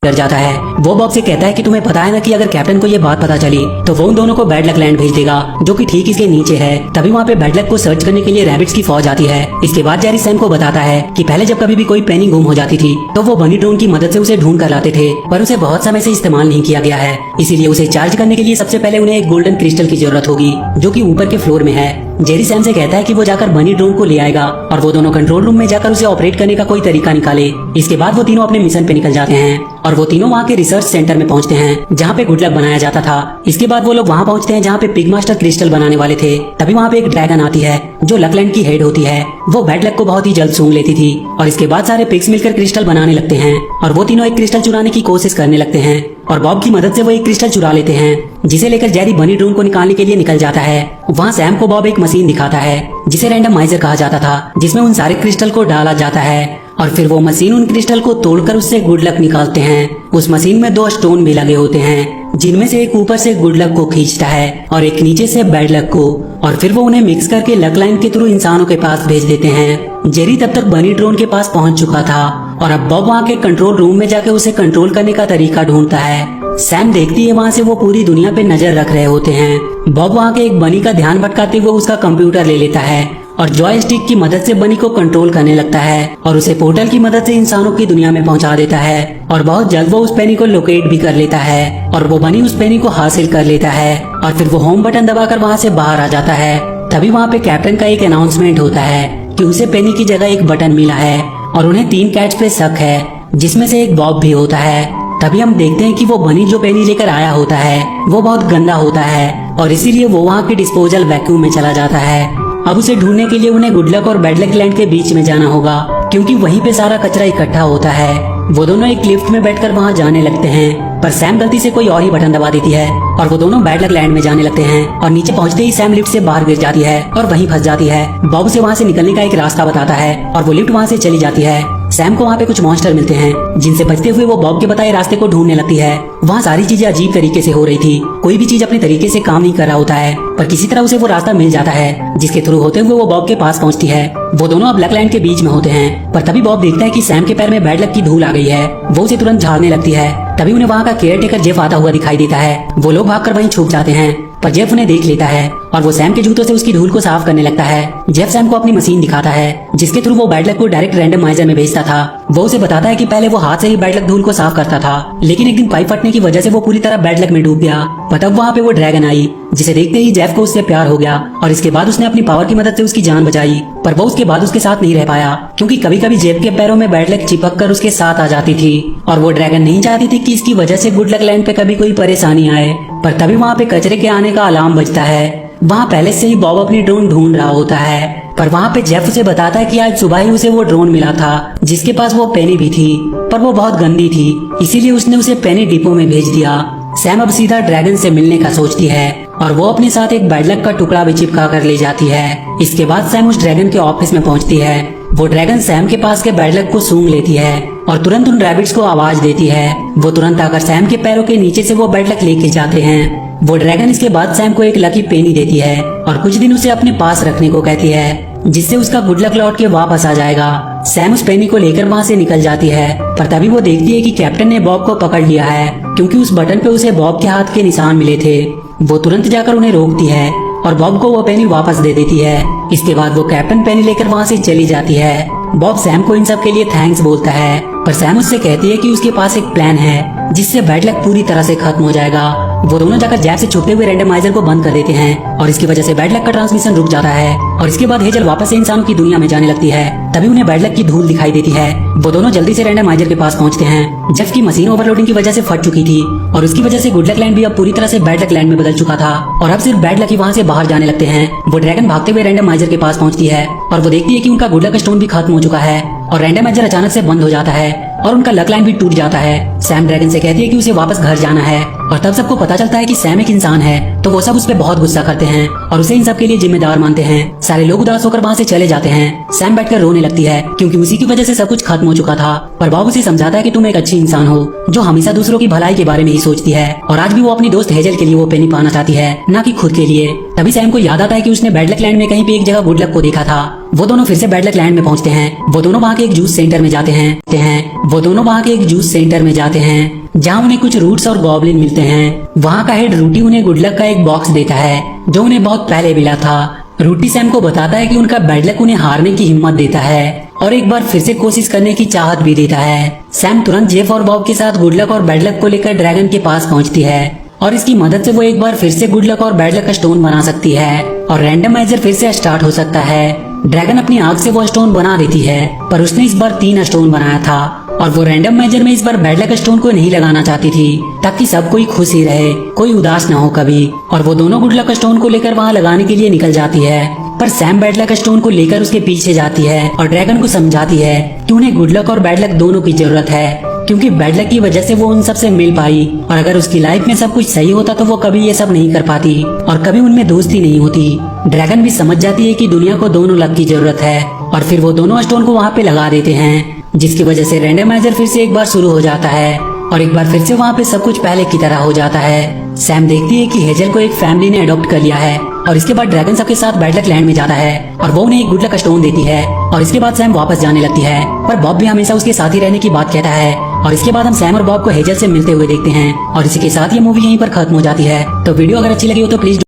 डर जाता है। वो बॉब से कहता है कि तुम्हें पता है ना कि अगर कैप्टन को ये बात पता चली तो वो उन दोनों को बैड लक लैंड भेज देगा, जो कि ठीक इसके नीचे है। तभी वहाँ पे बैड लक को सर्च करने के लिए रैबिट्स की फौज आती है। इसके बाद जेरी सैम को बताता है कि पहले जब कभी भी कोई पेनी गुम हो जाती थी तो वो बनी ड्रोन की मदद से उसे ढूंढ कर लाते थे, पर उसे बहुत समय से इस्तेमाल नहीं किया गया है। इसीलिए उसे चार्ज करने के लिए सबसे पहले उन्हें एक गोल्डन क्रिस्टल की जरूरत होगी, जो कि ऊपर के फ्लोर में है। जेरी सैम से कहता है कि वो जाकर बनी ड्रोन को ले आएगा और वो दोनों कंट्रोल रूम में जाकर उसे ऑपरेट करने का कोई तरीका निकाले। इसके बाद वो तीनों अपने मिशन पे निकल जाते हैं और वो तीनों वहाँ के रिसर्च सेंटर में पहुँचते हैं जहाँ पे गुड लक बनाया जाता था। इसके बाद वो लोग वहाँ पहुँचते हैं जहाँ पे पिग मास्टर क्रिस्टल बनाने वाले थे। तभी वहाँ पे एक ड्रैगन आती है जो लकलैंड की हेड होती है। वो बैड लक को बहुत ही जल्द सूंघ लेती थी और इसके बाद सारे पिग्स मिलकर क्रिस्टल बनाने लगते हैं और वो तीनों एक क्रिस्टल चुराने की कोशिश करने लगते हैं और बॉब की मदद से वो एक क्रिस्टल चुरा लेते हैं, जिसे लेकर जेरी बनी ड्रोन को निकालने के लिए निकल जाता है। वहाँ सैम को बॉब एक मशीन दिखाता है जिसे रैंडमाइजर कहा जाता था, जिसमें उन सारे क्रिस्टल को डाला जाता है और फिर वो मशीन उन क्रिस्टल को तोड़कर उससे गुड लक निकालते हैं। उस मशीन में 2 स्टोन भी लगे होते हैं, जिनमें से एक ऊपर से गुड लक को खींचता है और एक नीचे से बैड लक को, और फिर वो उन्हें मिक्स करके लक लाइन के थ्रू इंसानों के पास भेज देते हैं। जेरी तब तक बनी ड्रोन के पास पहुंच चुका था और अब बॉब वहाँ के कंट्रोल रूम में जाके उसे कंट्रोल करने का तरीका ढूंढता है। सैम देखती है वहाँ से वो पूरी दुनिया पे नजर रख रहे होते हैं। बॉब वहाँ के एक बनी का ध्यान भटकाते हुए उसका कंप्यूटर ले लेता है और जॉय स्टिक की मदद से बनी को कंट्रोल करने लगता है और उसे पोर्टल की मदद से इंसानों की दुनिया में पहुंचा देता है। और बहुत जल्द वो उस पेनी को लोकेट भी कर लेता है और वो बनी उस पेनी को हासिल कर लेता है और फिर वो होम बटन दबाकर वहाँ से बाहर आ जाता है। तभी वहाँ पे कैप्टन का एक अनाउंसमेंट होता है कि उसे पेनी की जगह एक बटन मिला है और उन्हें 3 कैट्स पे शक है, जिसमें से एक बॉब भी होता है। तभी हम देखते हैं कि वो बनी जो पेनी लेकर आया होता है वो बहुत गंदा होता है और इसीलिए वो वहाँ के डिस्पोजल वैक्यूम में चला जाता है। अब उसे ढूंढने के लिए उन्हें गुड लक और बैड लक लैंड के बीच में जाना होगा, क्योंकि वहीं पे सारा कचरा इकट्ठा होता है। वो दोनों एक लिफ्ट में बैठकर वहाँ जाने लगते हैं, पर सैम गलती से कोई और ही बटन दबा देती है और वो दोनों बैड लक लैंड में जाने लगते हैं और नीचे पहुँचते ही सैम लिफ्ट से बाहर गिर जाती है और वहीं फंस जाती है। बॉब से वहाँ से निकलने का एक रास्ता बताता है और वो लिफ्ट वहाँ से चली जाती है। सैम को वहाँ पे कुछ मॉन्स्टर मिलते हैं जिनसे बचते हुए वो बॉब के बताए रास्ते को ढूंढने लगती है। वहाँ सारी चीजें अजीब तरीके से हो रही थी, कोई भी चीज अपने तरीके से काम नहीं कर रहा होता है, पर किसी तरह उसे वो रास्ता मिल जाता है जिसके थ्रू होते हुए वो बॉब के पास पहुँचती है। वो दोनों अब लकलैंड के बीच में होते हैं, पर तभी बॉब देखता है कि सैम के पैर में बैड लक की धूल आ गई है। वो उसे तुरंत झाड़ने लगती है। तभी उन्हें वहाँ का केयर टेकर जेफ आता हुआ दिखाई देता है। वो लोग भागकर वहीं छुप जाते हैं, पर जेफ उन्हें देख लेता है और वो सैम के जूतों से उसकी धूल को साफ करने लगता है। जेफ सैम को अपनी मशीन दिखाता है जिसके थ्रू वो बैड लक को डायरेक्ट रैंडमाइजर में भेजता था। वो उसे बताता है कि पहले वो हाथ से ही बैड लक धूल को साफ करता था, लेकिन एक दिन पाइप फटने की वजह से वो पूरी तरह बैड लक में डूब गया। पर तब वहाँ पे वो ड्रैगन आई, जिसे देखते ही जेफ को उससे प्यार हो गया और इसके बाद उसने अपनी पावर की मदद से उसकी जान बचाई। पर वो उसके बाद उसके साथ नहीं रह पाया, क्योंकि कभी कभी जेफ के पैरों में बैड लक चिपक कर उसके साथ आ जाती थी और वो ड्रैगन नहीं चाहती थी कि इसकी वजह से गुड लक लैंड पे कभी कोई परेशानी आए। पर तभी वहाँ पे कचरे के आने का अलार्म बजता है। वहाँ पहले से ही बॉब अपनी ड्रोन ढूंढ रहा होता है, पर वहाँ पे जेफ उसे बताता है कि आज सुबह ही उसे वो ड्रोन मिला था जिसके पास वो पेनी भी थी, पर वो बहुत गंदी थी, इसीलिए उसने उसे पेनी डिपो में भेज दिया। सैम अब सीधा ड्रैगन से मिलने का सोचती है और वो अपने साथ एक बैड लक का टुकड़ा भी चिपका कर ले जाती है। इसके बाद सैम उस ड्रैगन के ऑफिस में पहुंचती है। वो ड्रैगन सैम के पास के बैड लक को सूंघ लेती है और तुरंत उन रैबिट्स को आवाज देती है। वो तुरंत आकर सैम के पैरों के नीचे से वो बैड लक लेके जाते हैं। वो ड्रैगन इसके बाद सैम को एक लकी पेनी देती है और कुछ दिन उसे अपने पास रखने को कहती है, जिससे उसका गुड लक लौट के वापस आ जाएगा। सैम उस पेनी को लेकर वहाँ से निकल जाती है, पर तभी वो देखती है कि कैप्टन ने बॉब को पकड़ लिया है, क्योंकि उस बटन पे उसे बॉब के हाथ के निशान मिले थे। वो तुरंत जाकर उन्हें रोकती है और बॉब को वो पेनी वापस दे देती है। इसके बाद वो कैप्टन पेनी लेकर वहाँ से चली जाती है। बॉब सैम को इन सब के लिए थैंक्स बोलता है, पर सैम उससे कहती है कि उसके पास एक प्लान है जिससे बैड लक पूरी तरह से खत्म हो जाएगा। वो दोनों जाकर जेफ से छुपते हुए रैंडमाइजर को बंद कर देते हैं और इसकी वजह से बैड लक का ट्रांसमिशन रुक जाता है और इसके बाद हेजल वापस से इंसानों की दुनिया में जाने लगती है। तभी उन्हें बैड लक की धूल दिखाई देती है। वो दोनों जल्दी से रैंडमाइजर के पास पहुंचते हैं। जेफ की मशीन ओवरलोडिंग की वजह से फट चुकी थी और उसकी वजह से गुड लक लैंड भी अब पूरी तरह से बैड लक लैंड में बदल चुका था और अब सिर्फ बैड लक ही वहाँ से बाहर जाने लगते हैं। वो ड्रैगन भागते हुए रैंडमाइजर के पास पहुंचती है और वो देखती है कि उनका गुड लक स्टोन भी खत्म हो चुका है और रैंडमाइजर अचानक से बंद हो जाता है और उनका लक लाइन भी टूट जाता है। सैम ड्रैगन से कहती है कि उसे वापस घर जाना है और तब सबको पता चलता है कि सैम एक इंसान है, तो वो सब उस पे बहुत गुस्सा करते हैं और उसे इन सब के लिए जिम्मेदार मानते हैं। सारे लोग उदास होकर वहाँ से चले जाते हैं। सैम बैठकर रोने लगती है, क्योंकि उसी की वजह से सब कुछ खत्म हो चुका था। पर बॉब उसे समझाता है कि तुम एक अच्छी इंसान हो जो हमेशा दूसरों की भलाई के बारे में ही सोचती है और आज भी वो अपनी दोस्त हेजल के लिए वो पेनी पाना चाहती है, न कि खुद के लिए। तभी सैम को याद आता है कि उसने बैड लक लैंड में कहीं पे एक जगह गुड लक को देखा था। वो दोनों फिर से बैड लक लैंड में पहुंचते हैं। वो दोनों वहाँ के एक जूस सेंटर में जाते हैं जहाँ उन्हें कुछ रूट्स और गॉबलिन मिलते हैं। वहाँ का हेड रूटी उन्हें गुड लक का एक बॉक्स देता है जो उन्हें बहुत पहले मिला था। रूटी सैम को बताता है कि उनका बैड लक उन्हें हारने की हिम्मत देता है और एक बार फिर से कोशिश करने की चाहत भी देता है। सैम तुरंत जेफ और बॉब के साथ गुड लक और बैड लक को लेकर ड्रैगन के पास पहुंचती है और इसकी मदद से वो एक बार फिर से गुड लक और बैड लक का स्टोन बना सकती है और रैंडमाइजर फिर से स्टार्ट हो सकता है। ड्रैगन अपनी आग से वो स्टोन बना देती है पर उसने इस बार 3 स्टोन बनाया था और वो रैंडमाइजर में इस बार बैड लक स्टोन को नहीं लगाना चाहती थी ताकि सब कोई खुश ही रहे, कोई उदास न हो कभी। और वो दोनों गुड लक स्टोन को लेकर वहाँ लगाने के लिए निकल जाती है पर सैम बैड लक स्टोन को लेकर उसके पीछे जाती है और ड्रैगन को समझाती है कि उन्हें गुड लक और बैड लक दोनों की जरूरत है क्योंकि बैड लक की वजह से वो उन सब से मिल पाई और अगर उसकी लाइफ में सब कुछ सही होता तो वो कभी ये सब नहीं कर पाती और कभी उनमें दोस्ती नहीं होती। ड्रैगन भी समझ जाती है कि दुनिया को दोनों लक की जरूरत है और फिर वो दोनों स्टोन को वहाँ पे लगा देते हैं जिसकी वजह से रैंडमाइजर फिर से एक बार शुरू हो जाता है और एक बार फिर से वहाँ पे सब कुछ पहले की तरह हो जाता है। सैम देखती है कि हेजल को एक फैमिली ने अडॉप्ट कर लिया है और इसके बाद ड्रैगन सबके साथ बैड लक लैंड में जाता है और वो उन्हें एक गुड लक स्टोन देती है और इसके बाद सैम वापस जाने लगती है पर बॉब भी हमेशा उसके साथ ही रहने की बात कहता है और इसके बाद हम सैम और बॉब को हेजल से मिलते हुए देखते हैं और इसी के साथ ये मूवी यहीं पर खत्म हो जाती है। तो वीडियो अगर अच्छी लगी हो तो प्लीज